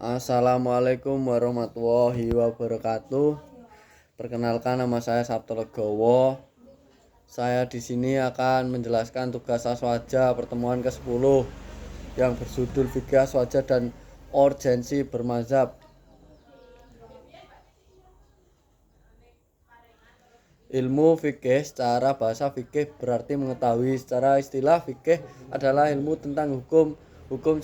Assalamualaikum warahmatullahi wabarakatuh. Perkenalkan, nama saya Sabto Legowo. Saya di sini akan menjelaskan tugas aswaja pertemuan ke-10 yang berjudul fikih aswaja dan urgensi bermazhab. Ilmu fikih secara bahasa fikih berarti mengetahui. Secara istilah, fikih adalah ilmu tentang hukum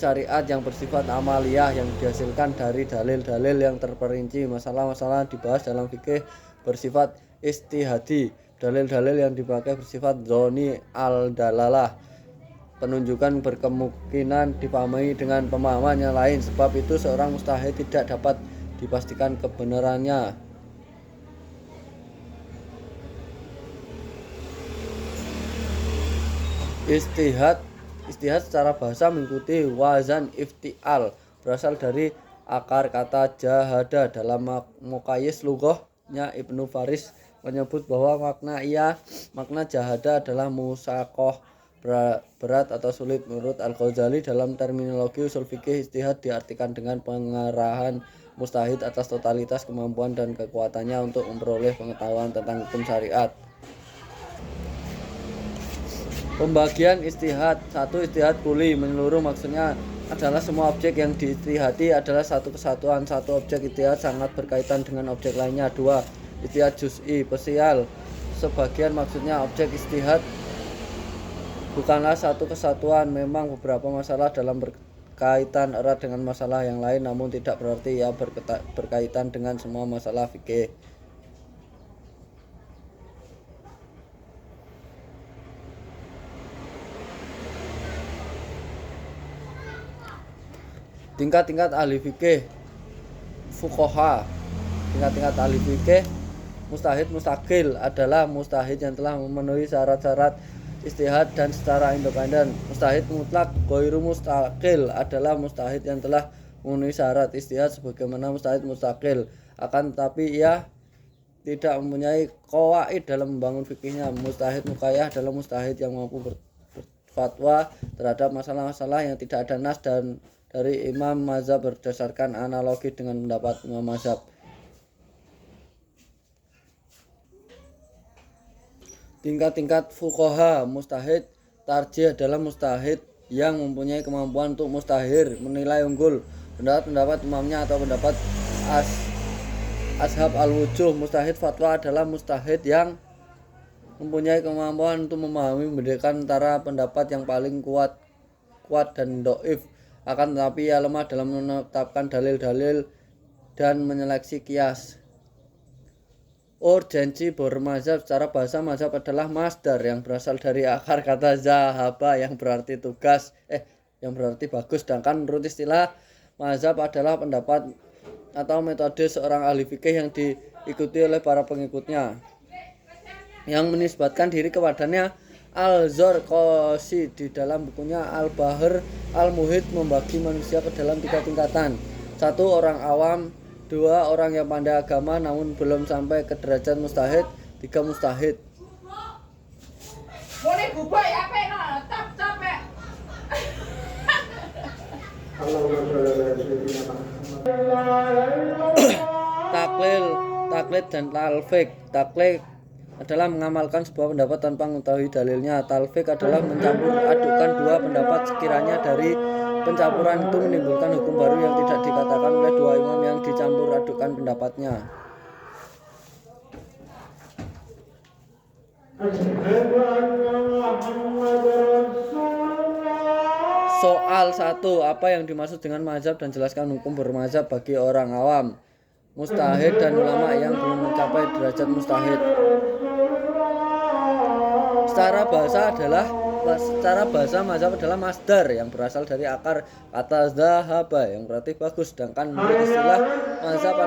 syariat yang bersifat amaliyah yang dihasilkan dari dalil-dalil yang terperinci. Masalah-masalah dibahas dalam fikih bersifat istihadi. Dalil-dalil yang dipakai bersifat zoni al-dalalah. Penunjukan berkemungkinan dipahami dengan pemahaman yang lain. Sebab itu seorang mustahid tidak dapat dipastikan kebenarannya. Istihad secara bahasa mengikuti wazan iftial, berasal dari akar kata jahada. Dalam Muqayyis Lughahnya Ibnu Faris menyebut bahwa makna jahada adalah musakoh, berat atau sulit. Menurut Al-Ghazali, dalam terminologi usul fikih, istihad diartikan dengan pengarahan mustahid atas totalitas kemampuan dan kekuatannya untuk memperoleh pengetahuan tentang hukum syariat. Pembagian istihad. 1. Istihad kuli, menyeluruh, maksudnya adalah semua objek yang diistihadi adalah satu kesatuan. Satu objek istihad sangat berkaitan dengan objek lainnya. 2. Istihad juz'i, parsial, sebagian, maksudnya objek istihad bukanlah satu kesatuan. Memang beberapa masalah dalam berkaitan erat dengan masalah yang lain, namun tidak berarti ia berkaitan dengan semua masalah fikih. Tingkat-tingkat ahli fikih fuqaha. Tingkat-tingkat ahli fikih. Mustahid mustaqil adalah mustahid yang telah memenuhi syarat-syarat istihad dan secara independen. Mustahid mutlak ghairu mustaqil adalah mustahid yang telah memenuhi syarat istihad sebagaimana mustahid mustaqil, akan tetapi ia tidak mempunyai qawaid dalam membangun fikihnya. Mustahid muqayyad adalah mustahid yang mampu berfatwa terhadap masalah-masalah yang tidak ada nas dan dari imam mazhab berdasarkan analogi dengan pendapat imam mazhab. Tingkat-tingkat fuqaha. Mustahid tarjih adalah mustahid yang mempunyai kemampuan untuk mustahir, menilai unggul pendapat imamnya atau pendapat ashab al-wujuh. Mustahid fatwa adalah mustahid yang mempunyai kemampuan untuk memahami membedakan antara pendapat yang paling kuat dan dhaif, akan tetapi ia lemah dalam menetapkan dalil-dalil dan menyeleksi kias. Urgensi bermazhab. Secara bahasa, mazhab adalah masdar yang berasal dari akar kata zahaba yang berarti tugas, yang berarti bagus. Sedangkan menurut istilah, mazhab adalah pendapat atau metode seorang ahli fikih yang diikuti oleh para pengikutnya yang menisbatkan diri kepadanya. Al-Zarqashi di dalam bukunya Al-Bahr Al-Muhit membagi manusia ke dalam 3 tingkatan. 1. Orang awam. 2. Orang yang pandai agama namun belum sampai ke derajat mustahid. 3. Mustahid. Taklid dan talfik. Taklid adalah mengamalkan sebuah pendapat tanpa mengetahui dalilnya. Talfik adalah mencampur adukan dua pendapat sekiranya dari pencampuran itu menimbulkan hukum baru yang tidak dikatakan oleh dua imam yang dicampur adukan pendapatnya. Soal 1. Apa yang dimaksud dengan mazhab dan jelaskan hukum bermazhab bagi orang awam, mustahid dan ulama yang belum mencapai derajat mustahid. Secara bahasa mazhab adalah masdar yang berasal dari akar kata zahaba yang berarti bagus. Sedangkan menurut istilah, mazhab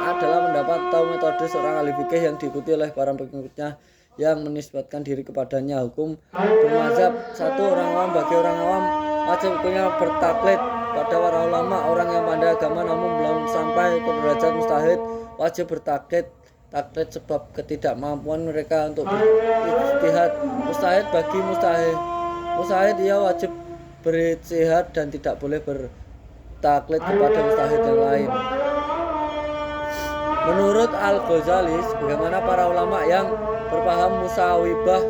adalah pendapat atau metode seorang ahli fikih yang diikuti oleh para pengikutnya yang menisbatkan diri kepadanya. Hukum bermazhab. 1. Orang awam. Bagi orang awam, wajib hukumnya bertaklid pada para ulama. Orang yang pandai agama namun belum sampai ke derajat mustahid wajib bertaklid sebab ketidakmampuan mereka untuk berijtihad. Mustahid. Bagi mustahid ia wajib berijtihad dan tidak boleh taklid kepada mustahid yang lain. Menurut Al-Ghazali, bagaimana para ulama yang berpaham musawibah,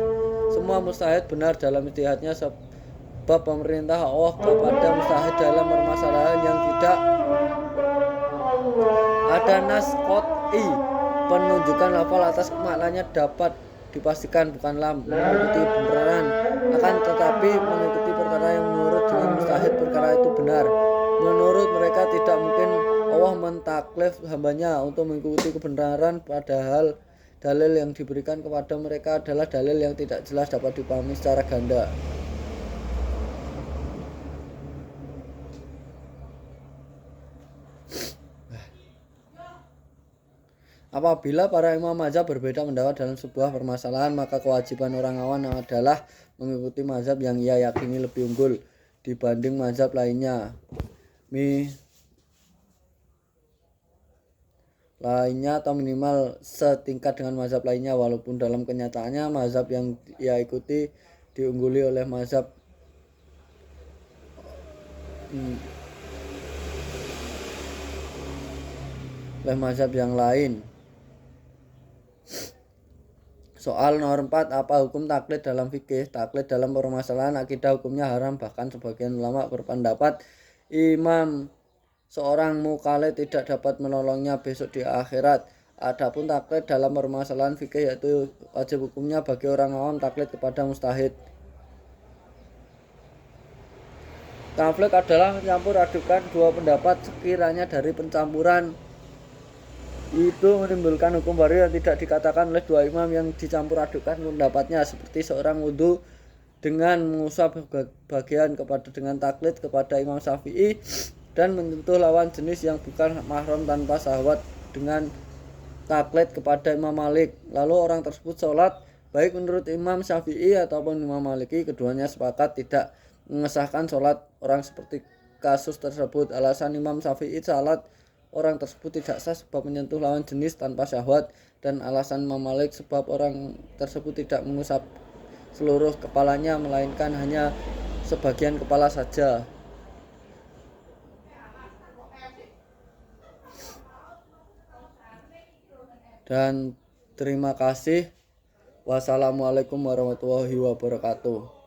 semua mustahid benar dalam ijtihadnya sebab pemerintah Allah kepada mustahid dalam permasalahan yang tidak ada nas qot'i penunjukan lafal atas maknanya dapat dipastikan bukanlah mengikuti beneran, akan tetapi mengikuti perkara yang menurut dengan mustahid perkara itu benar. Menurut mereka tidak mungkin Allah mentaklif hambanya untuk mengikuti kebenaran, padahal dalil yang diberikan kepada mereka adalah dalil yang tidak jelas dapat dipahami secara ganda. Apabila para imam mazhab berbeda pendapat dalam sebuah permasalahan, maka kewajiban orang awam adalah mengikuti mazhab yang ia yakini lebih unggul dibanding mazhab lainnya. Atau minimal setingkat dengan mazhab lainnya, walaupun dalam kenyataannya mazhab yang ia ikuti diungguli oleh mazhab yang lain. Soal nomor 4, apa hukum taklid dalam fikih? Taklid dalam permasalahan akidah hukumnya haram, bahkan sebagian ulama berpendapat imam seorang mukallid tidak dapat menolongnya besok di akhirat. Adapun taklid dalam permasalahan fikih yaitu wajib hukumnya bagi orang awam taklid kepada mustahid. Taklid adalah mencampur adukan dua pendapat, sekiranya dari pencampuran itu menimbulkan hukum baru yang tidak dikatakan oleh dua imam yang dicampur adukan pendapatnya, seperti seorang wudhu dengan mengusap bagian kepada dengan taklid kepada Imam Syafi'i dan menyentuh lawan jenis yang bukan mahram tanpa syahwat dengan taklid kepada Imam Malik. Lalu orang tersebut sholat, baik menurut Imam Syafi'i ataupun Imam Maliki, keduanya sepakat tidak mengesahkan sholat orang seperti kasus tersebut. Alasan Imam Syafi'i sholat orang tersebut tidak sah sebab menyentuh lawan jenis tanpa syahwat, dan alasan Imam Malik sebab orang tersebut tidak mengusap seluruh kepalanya melainkan hanya sebagian kepala saja. Dan terima kasih. Wassalamualaikum warahmatullahi wabarakatuh.